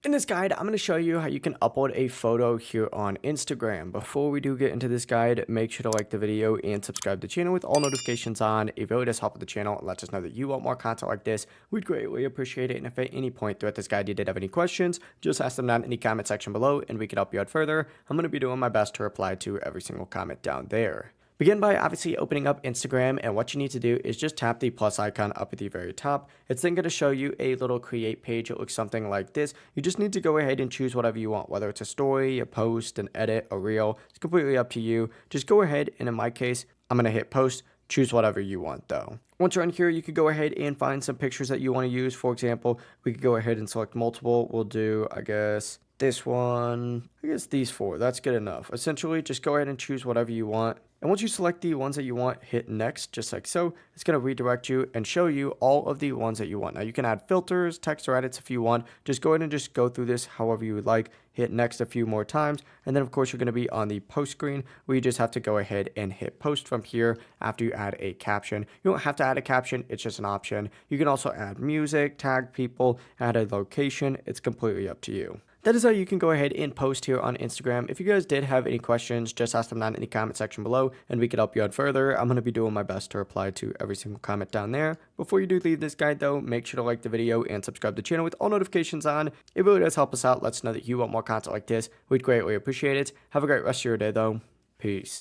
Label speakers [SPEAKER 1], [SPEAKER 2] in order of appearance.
[SPEAKER 1] In this guide, I'm going to show you how you can upload a photo here on Instagram. Before we do get into this guide, make sure to like the video and subscribe to the channel with all notifications on. It really does help with the channel and lets us know that you want more content like this. We'd greatly appreciate it. And if at any point throughout this guide you did have any questions, just ask them down in the comment section below and we can help you out further. I'm going to be doing my best to reply to every single comment down there. Begin by obviously opening up Instagram, and what you need to do is just tap the plus icon up at the very top. It's then going to show you a little create page. It looks something like this. You just need to go ahead and choose whatever you want, whether it's a story, a post, an edit, a reel. It's completely up to you. Just go ahead, and in my case, I'm going to hit post. Choose whatever you want though. Once you're on here, you could go ahead and find some pictures that you want to use. For example, we could go ahead and select multiple. We'll do, I guess, this one. I guess these four. That's good enough. Essentially, just go ahead and choose whatever you want. And once you select the ones that you want, hit next, just like so. It's going to redirect you and show you all of the ones that you want. Now, you can add filters, text, or edits if you want. Just go ahead and just go through this however you would like. Hit next a few more times. And then, of course, you're going to be on the post screen where you just have to go ahead and hit post from here after you add a caption. You don't have to add a caption. It's just an option. You can also add music, tag people, add a location. It's completely up to you. That is how you can go ahead and post here on Instagram. If you guys did have any questions, just ask them down in the comment section below and we could help you out further. I'm going to be doing my best to reply to every single comment down there. Before you do leave this guide though, make sure to like the video and subscribe to the channel with all notifications on. It really does help us out. Let us know that you want more content like this. We'd greatly appreciate it. Have a great rest of your day though. Peace.